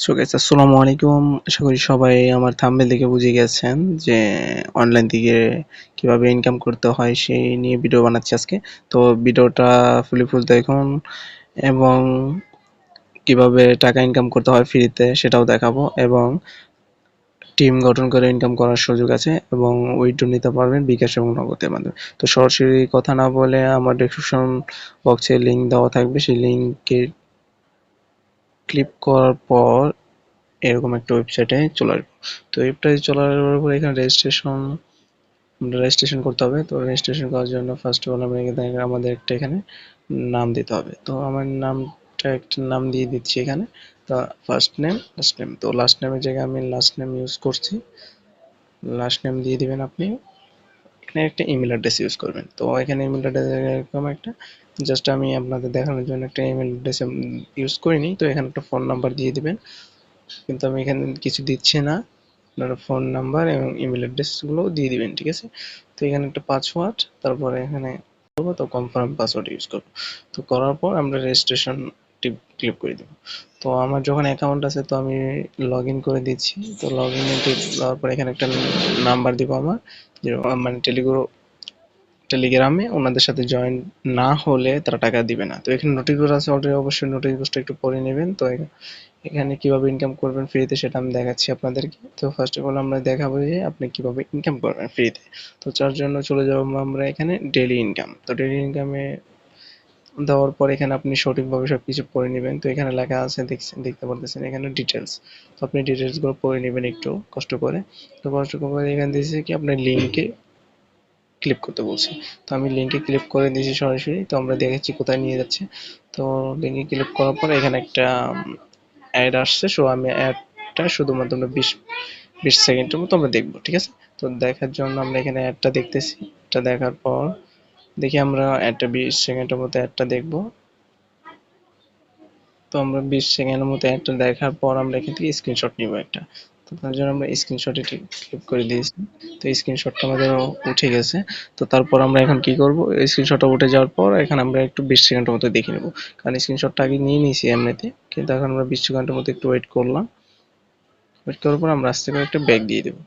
So guys আসসালামু আলাইকুম। আশা করি সবাই আমার থাম্বনেল দেখে বুঝে গেছেন যে অনলাইন থেকে কিভাবে ইনকাম করতে হয় সেই নিয়ে ভিডিও বানাচ্ছি আজকে। তো ভিডিওটা ফুল দেখুন এবং কিভাবে টাকা ইনকাম করতে হয় ফ্রিতে সেটাও দেখাবো এবং টিম গঠন করে ইনকাম করার সুযোগ আছে এবং উইথড্র নিতে পারবেন বিকাশ এবং নগদের মাধ্যমে। তো সরাসরি কথা না বলে আমার ডেসক্রিপশন বক্সে লিংক দেওয়া থাকবে, সেই লিংকে ক্লিক করার পর এরকম একটা ওয়েবসাইটে চলে আসবো। তো ওয়েবসাইটে চলে আসার পর এখানে রেজিস্ট্রেশন করতে হবে। তো রেজিস্ট্রেশন করার জন্য ফার্স্ট অফ অল আমাদের একটা এখানে নাম দিতে হবে। তো আমার নামটা একটা নাম দিয়ে দিচ্ছি এখানে। তো ফার্স্ট নেম, লাস্ট নেম। তো লাস্ট নেমের জায়গায় আমি লাস্ট নেম ইউজ করছি। লাস্ট নেম দিয়ে দিবেন আপনি। এখানে একটা ইমেল অ্যাড্রেস ইউজ করবেন। তো এখানে ইমেল অ্যাড্রেস এরকম একটা জাস্ট আমি আপনাদের দেখানোর জন্য একটা ইমেল অ্যাড্রেস ইউজ করিনি। তো এখানে একটা ফোন নাম্বার দিয়ে দিবেন। কিন্তু আমি এখানে কিছু দিচ্ছি না। আপনারা ফোন নাম্বার এবং ইমেল অ্যাড্রেসগুলো দিয়ে দিবেন, ঠিক আছে? তো এখানে একটা পাসওয়ার্ড, তারপরে এখানে করবো তো কনফার্ম পাসওয়ার্ড ইউজ করবো। তো করার পর আমরা রেজিস্ট্রেশন ক্লিক করে দেবো। তো আমার যখন অ্যাকাউন্ট আছে তো আমি লগ ইন করে দিচ্ছি। তো লগ ইনে দেওয়ার পর এখানে একটা নাম্বার দিব আমার, যে মানে টেলিগ্রামে ওনাদের সাথে জয়েন না হলে তারা টাকা দিবে না। তো এখানে নোটিশ বোর্ড আছে অলরেডি, অবশ্যই নোটিশ বোর্ডটা একটু পড়ে নেবেন। তো এখানে কিভাবে ইনকাম করবেন ফ্রিতে সেটা আমি দেখাচ্ছি আপনাদেরকে। তো ফার্স্ট অফ অল আমরা দেখাবো যে আপনি কিভাবে ইনকাম করবেন ফ্রিতে। তো তার জন্য চলে যাবো আমরা এখানে ডেইলি ইনকাম। তো ডেইলি ইনকামে দেওয়ার পর এখানে আপনি সঠিকভাবে সবকিছু পড়ে নেবেন। তো এখানে লেখা আছে, দেখতে পারতেছেন এখানে ডিটেলস। তো আপনি ডিটেলসগুলো পড়ে নেবেন একটু কষ্ট করে। তো কষ্ট করে এখানে দিয়েছে কি আপনার লিঙ্কে ক্লিক করতে বলছে। তো আমি লিঙ্কে ক্লিক করে দিয়েছি সরাসরি। তো আমরা দেখেছি কোথায় নিয়ে যাচ্ছে। তো লিঙ্কে ক্লিক করার পর এখানে একটা অ্যাড আসছে। সো আমি অ্যাডটা শুধুমাত্র আমরা 20 সেকেন্ডের মতো আমরা দেখবো, ঠিক আছে? তো দেখার জন্য আমরা এখানে অ্যাডটা দেখতেছি। এটা দেখার পর দেখি আমরা অ্যাডটা 20 সেকেন্ডের মতো অ্যাডটা দেখবো। তো আমরা 20 সেকেন্ডের মতো অ্যাডটা দেখার পর আমরা এখান থেকে স্ক্রিনশট নিব একটা। তো তার জন্য আমরা স্ক্রিনশটে ক্লিক করে দিয়েছি। তো স্ক্রিনশটটা আমাদের উঠে গেছে। তো তারপর আমরা এখন কি করব, স্ক্রিনশটটা উঠে যাওয়ার পর এখানে আমরা একটু 20 সেকেন্ডের মতো দেখে নেব। কারণ স্ক্রিনশটটা আগে নিয়ে নিয়েছি এমনিতে, কিন্তু এখন আমরা 20 সেকেন্ডের মতো একটু ওয়েট করলাম। ওয়েট করার পর আমরা আস্তে করে একটা ব্যাক দিয়ে দেব।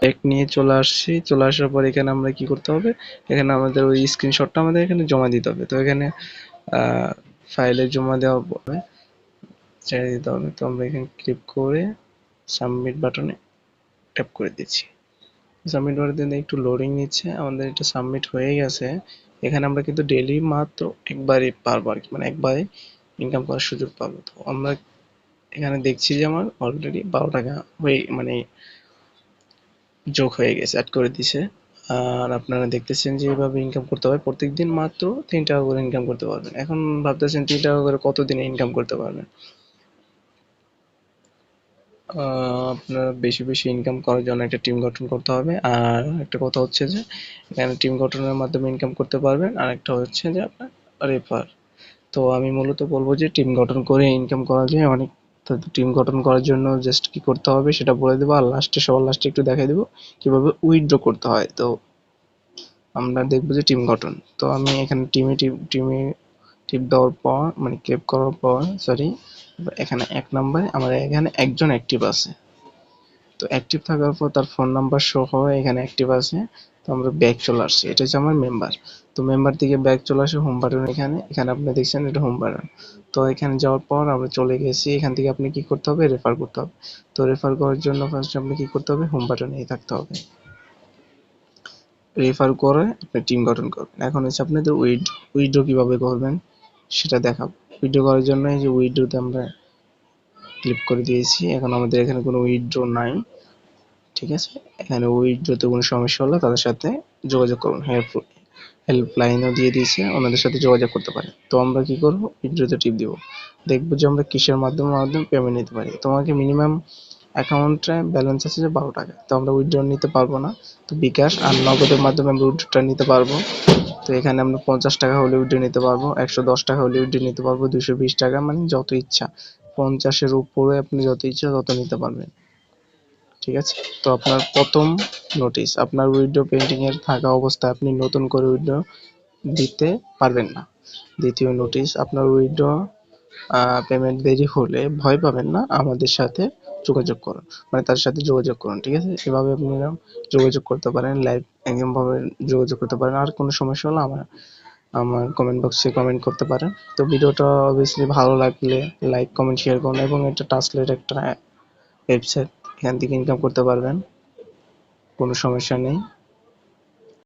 ব্যাক নিয়ে চলে আসছি। চলে আসার পর এখানে আমরা কি করতে হবে, এখানে আমাদের ওই স্ক্রিনশটটা আমাদের এখানে জমা দিতে হবে। তো এখানে ফাইলে জমা দেওয়া হবে, ছেড়ে দিতে হবে। তো আমরা এখানে ক্লিক করে সাবমিট বাটনে ট্যাপ করে দিচ্ছি। সাবমিট বাটনে একটু লোডিং নিচ্ছে, আমাদের এটা সাবমিট হয়ে গেছে। এখানে আমরা কিন্তু ডেইলি মাত্র একবারই পারবো আর কি, মানে একবারে ইনকাম করার সুযোগ পাবো। তো আমরা এখানে দেখছি যে আমার অলরেডি 12 টাকা হয়ে মানে যোগ হয়ে গেছে, অ্যাড করে দিছে। আর আপনারা দেখতেছেন যে এভাবে ইনকাম করতে হয়, প্রত্যেকদিন মাত্র 3 টাকা করে ইনকাম করতে পারবেন। এখন ভাবতেছেন 3 টাকা করে কতদিনে ইনকাম করতে পারবেন? আপনার বেশি ইনকাম করার জন্য একটা টিম গঠন করতে হবে। আর একটা কথা হচ্ছে যে এখানে টিম গঠনের মাধ্যমে ইনকাম করতে পারবেন। আর একটা হচ্ছে যে আপনার রেফার। তো আমি মূলত বলবো যে টিম গঠন করে ইনকাম করা যায় অনেক। তো টিম গঠন করার জন্য জাস্ট কি করতে হবে সেটা বলে দেবো, আর সবার লাস্টে একটু দেখাই দেবো কিভাবে উইথড্র করতে হয়। তো আমরা দেখবো যে টিম গঠন। তো আমি এখানে টিমে টিপ দেওয়ার পর মানে ক্লিক করার পর সরি, এখানে 1 নম্বরে আমার এখানে একজন অ্যাক্টিভ আছে। তো অ্যাক্টিভ থাকার পর তার ফোন নাম্বার শো হয় এখানে অ্যাক্টিভ আছে। তো আমরা ব্যাক চলে আসছি, এটা হচ্ছে আমার মেম্বার। তো মেম্বার থেকে ব্যাক চলে আসে হোম বাটন, এখানে আপনি দেখছেন এটা হোম বাটন। তো এখানে যাওয়ার পর আমরা চলে গেছি। এখান থেকে আপনি কি করতে হবে, রেফার করতে হবে। তো রেফার করার জন্য ফার্স্ট আপনি কি করতে হবে, হোম বাটনেই থাকতে হবে। রেফার করে আপনি টিম গঠন করবেন। এখন হচ্ছে আপনাদের উইথড্র কিভাবে করবেন সেটা দেখাবো। উইথড্র করার জন্য এই যে উইথড্রতে আমরা ক্লিক করে দিয়েছি। এখন আমাদের এখানে কোনো উইথড্র নাই, ঠিক আছে? এখানে উইথড্রতে কোনো সমস্যা হলে তাদের সাথে যোগাযোগ করুন। হেল্পলাইনও দিয়ে দিয়েছে, ওনাদের সাথে যোগাযোগ করতে পারেন। তো আমরা কি করবো, উইথড্রতে টিপ দিব। দেখবো যে আমরা কিসের মাধ্যমে পেমেন্ট নিতে পারি। তোমাকে মিনিমাম অ্যাকাউন্টে ব্যালেন্স আছে যে 12 টাকা। তো আমরা উইথড্র নিতে পারবো না। তো বিকাশ আর নগদের মাধ্যমে আমরা উইথড্রটা নিতে পারবো। তো এখানে আমরা 50 টাকা হলে উইথড্র নিতে পারবো, 110 টাকা হলে উইথড্র নিতে পারবো, 220 টাকা মানে যত ইচ্ছা। 50-এর উপরে আপনি যত ইচ্ছা তত নিতে পারবেন, ঠিক আছে? তো আপনার প্রথম নোটিশ, আপনার উইথড্র পেন্ডিং এর থাকা অবস্থায় আপনি নতুন করে উইথড্র দিতে পারবেন না। দ্বিতীয় নোটিশ, আপনার উইথড্র পেমেন্ট দেরি হলে ভয় পাবেন না, আমাদের সাথে যোগাযোগ করুন, মানে তার সাথে যোগাযোগ করুন, ঠিক আছে? এভাবে আপনারা যোগাযোগ করতে পারেন, লাইভ একদম ভাবে যোগাযোগ করতে পারেন। আর কোনো সমস্যা হলে আমার আমার কমেন্ট বক্সে কমেন্ট করতে পারেন। তো ভিডিওটা অবভিয়াসলি ভালো লাগলে লাইক কমেন্ট শেয়ার করুন, এবং এটা টাচলেট একটা ওয়েবসাইট, এখান থেকে ইনকাম করতে পারবেন, কোনো সমস্যা নেই।